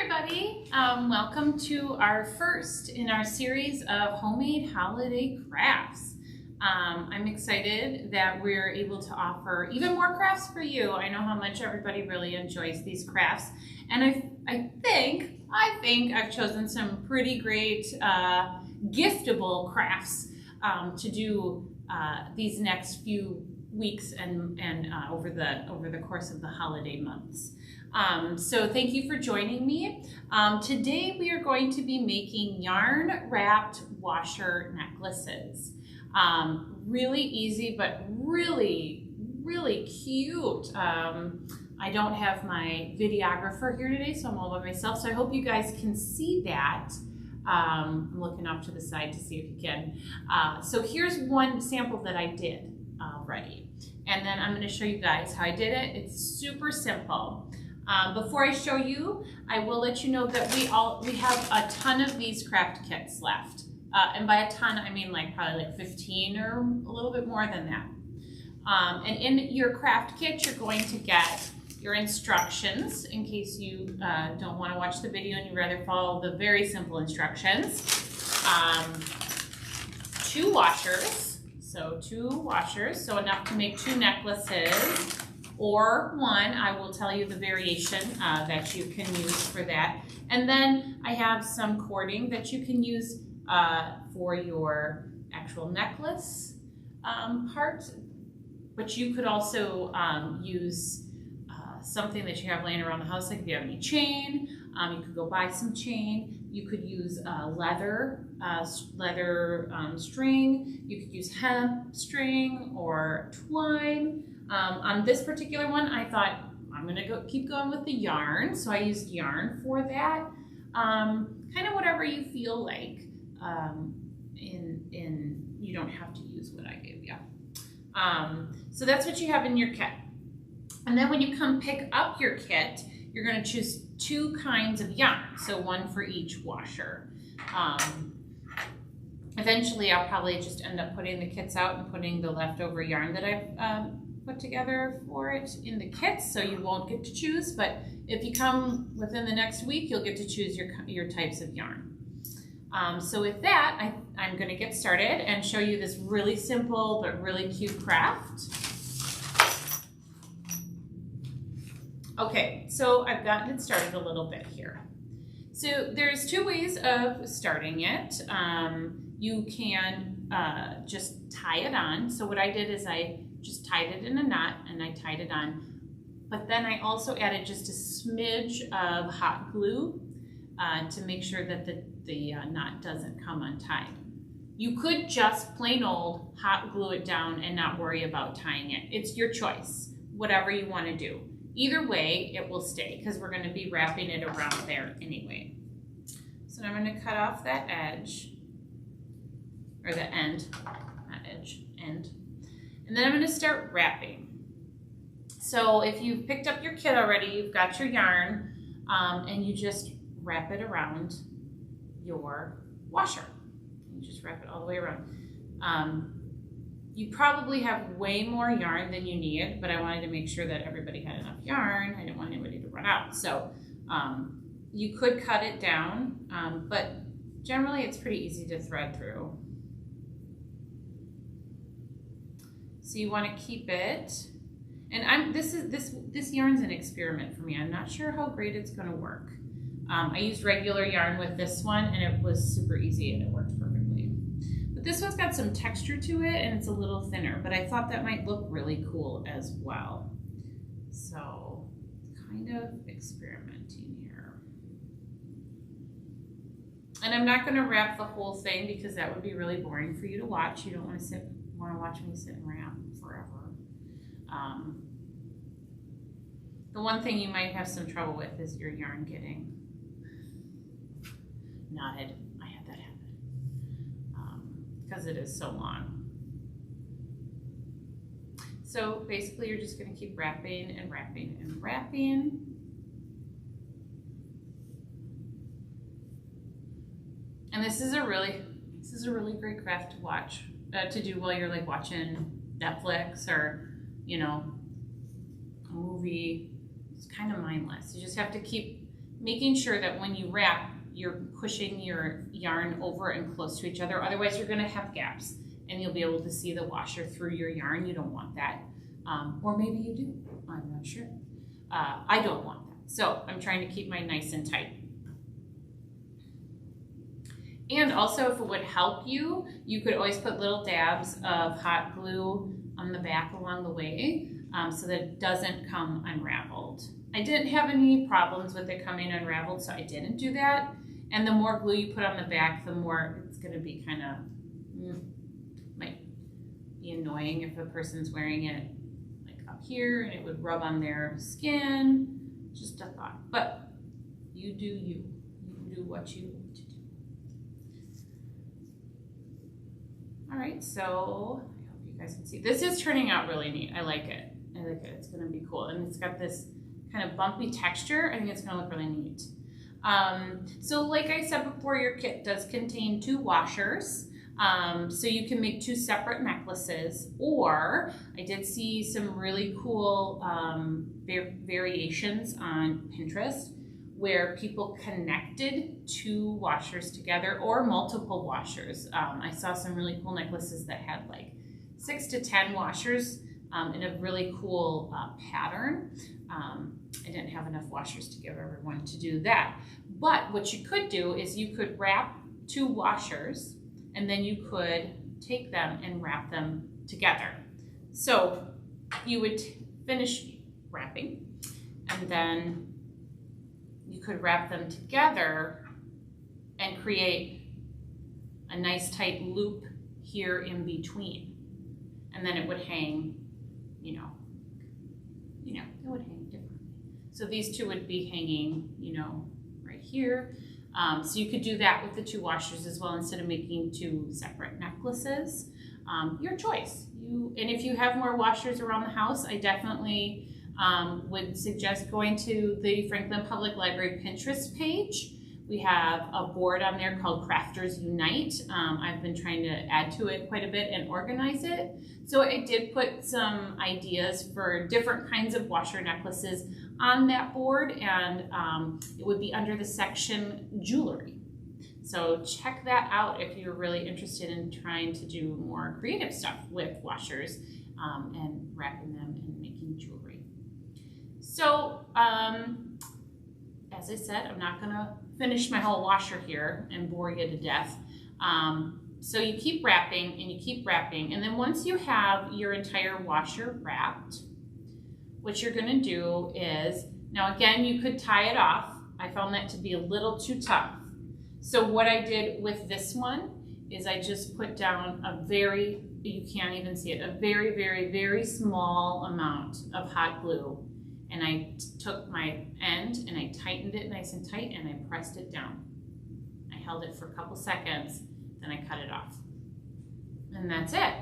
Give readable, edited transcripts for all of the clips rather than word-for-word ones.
everybody. Welcome to our first in our series of homemade holiday crafts. I'm excited that we're able to offer even more crafts for you. I know how much everybody really enjoys these crafts, and I think I've chosen some pretty great giftable crafts to do these next few weeks and over the course of the holiday months. So thank you for joining me. Today we are going to be making yarn wrapped washer necklaces. Really easy, but really cute. I don't have my videographer here today, so I'm all by myself. So I hope you guys can see that. I'm looking off to the side to see if you can. So here's one sample that I did already. And then I'm gonna show you guys how I did it. It's super simple. Before I show you, I will let you know that we have a ton of these craft kits left. And by a ton, I mean probably 15 or a little bit more than that. And in your craft kit, you're going to get your instructions in case you don't want to watch the video and you'd rather follow the very simple instructions. 2 washers, so enough to make 2 necklaces. Or 1, I will tell you the variation that you can use for that. And then I have some cording that you can use for your actual necklace part. But you could also use something that you have laying around the house, like if you have any chain, you could go buy some chain. You could use leather string. You could use hemp string or twine. On this particular one, I thought I'm gonna keep going with the yarn, so I used yarn for that. Kind of whatever you feel like. You don't have to use what I gave you. So that's what you have in your kit. And then when you come pick up your kit, you're gonna choose 2 kinds of yarn, so 1 for each washer. Eventually, I'll probably just end up putting the kits out and putting the leftover yarn that I've put together for it in the kits, so you won't get to choose. But if you come within the next week, you'll get to choose your types of yarn. So with that, I'm going to get started and show you this really simple but really cute craft. Okay, so I've gotten it started a little bit here. So there's 2 ways of starting it. You can just tie it on. So what I did is I just tied it in a knot and I tied it on. But then I also added just a smidge of hot glue to make sure that the knot doesn't come untied. You could just plain old hot glue it down and not worry about tying it. It's your choice, whatever you want to do. Either way, it will stay because we're going to be wrapping it around there anyway. So now I'm going to cut off that edge, or the end, not edge, end. And then I'm going to start wrapping. So if you've picked up your kit already, you've got your yarn, and you just wrap it around your washer. You just wrap it all the way around. You probably have way more yarn than you need, but I wanted to make sure that everybody had enough yarn. I didn't want anybody to run out. So you could cut it down, but generally it's pretty easy to thread through. So you want to keep it, and this yarn's an experiment for me. I'm not sure how great it's going to work. I used regular yarn with this one, and it was super easy and it worked perfectly. But this one's got some texture to it, and it's a little thinner. But I thought that might look really cool as well. So, kind of experimenting here. And I'm not going to wrap the whole thing because that would be really boring for you to watch. You don't want to watch me sit and wrap forever. The one thing you might have some trouble with is your yarn getting knotted. I had that happen because it is so long. So basically you're just going to keep wrapping and wrapping and wrapping. And this is a really great craft to watch, to do while you're watching Netflix or, a movie. It's kind of mindless. You just have to keep making sure that when you wrap, you're pushing your yarn over and close to each other. Otherwise, you're gonna have gaps and you'll be able to see the washer through your yarn. You don't want that. Or maybe you do, I'm not sure. I don't want that. So I'm trying to keep mine nice and tight. And also, if it would help you, you could always put little dabs of hot glue on the back along the way so that it doesn't come unraveled. I didn't have any problems with it coming unraveled, so I didn't do that. And the more glue you put on the back, the more it's gonna be kind of, might be annoying if a person's wearing it like up here and it would rub on their skin. Just a thought, but you do you. You do what you need to do. All right, so I hope you guys can see. This is turning out really neat. I like it. I like it. It's gonna be cool. And it's got this kind of bumpy texture. I think it's gonna look really neat. So like I said before, your kit does contain 2 washers. So you can make 2 separate necklaces, or I did see some really cool variations on Pinterest where people connected 2 washers together or multiple washers. I saw some really cool necklaces that had like 6 to 10 washers in a really cool pattern. I didn't have enough washers to give everyone to do that. But what you could do is you could wrap 2 washers and then you could take them and wrap them together. So you would finish wrapping and then you could wrap them together and create a nice tight loop here in between. And then it would hang, it would hang differently. So these 2 would be hanging, right here. So you could do that with the 2 washers as well instead of making 2 separate necklaces. Your choice. And if you have more washers around the house, I definitely would suggest going to the Franklin Public Library Pinterest page. We have a board on there called Crafters Unite. I've been trying to add to it quite a bit and organize it. So I did put some ideas for different kinds of washer necklaces on that board, and it would be under the section jewelry. So check that out if you're really interested in trying to do more creative stuff with washers and wrapping them and making jewelry. So as I said, I'm not gonna finish my whole washer here and bore you to death. So you keep wrapping and you keep wrapping, and then once you have your entire washer wrapped, what you're gonna do is, now again, you could tie it off. I found that to be a little too tough. So what I did with this one is I just put down a very, you can't even see it, a very, very, very small amount of hot glue. And I took my end and I tightened it nice and tight and I pressed it down. I held it for a couple seconds, then I cut it off. And that's it.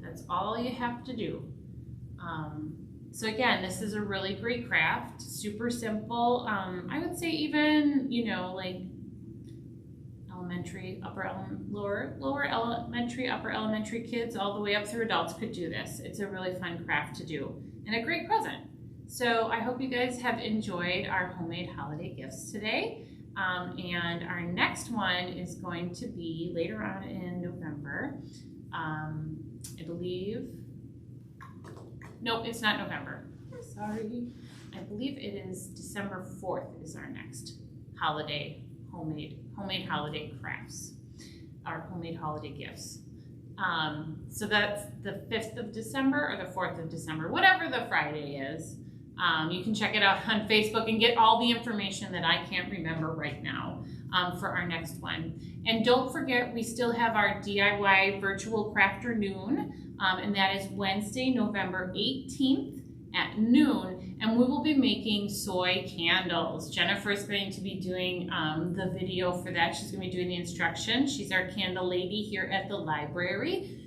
That's all you have to do. So again, this is a really great craft, super simple. I would say even, like elementary, lower elementary, upper elementary kids, all the way up through adults could do this. It's a really fun craft to do and a great present. So I hope you guys have enjoyed our homemade holiday gifts today. And our next one is going to be later on in November. I believe, nope, it's not November. Sorry. I believe it is December 4th is our next holiday, homemade holiday crafts, our homemade holiday gifts. So that's the 5th of December or the 4th of December, whatever the Friday is. You can check it out on Facebook and get all the information that I can't remember right now for our next one. And don't forget, we still have our DIY virtual crafternoon, and that is Wednesday, November 18th at noon, and we will be making soy candles. Jennifer's going to be doing the video for that. She's going to be doing the instruction. She's our candle lady here at the library.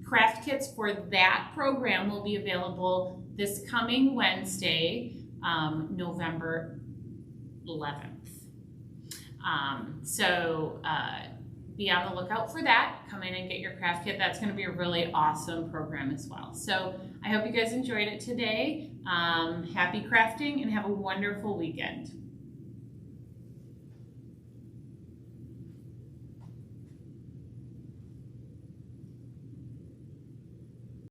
Craft kits for that program will be available this coming Wednesday, November 11th. So be on the lookout for that. Come in and get your craft kit. That's going to be a really awesome program as well. So I hope you guys enjoyed it today. Happy crafting and have a wonderful weekend.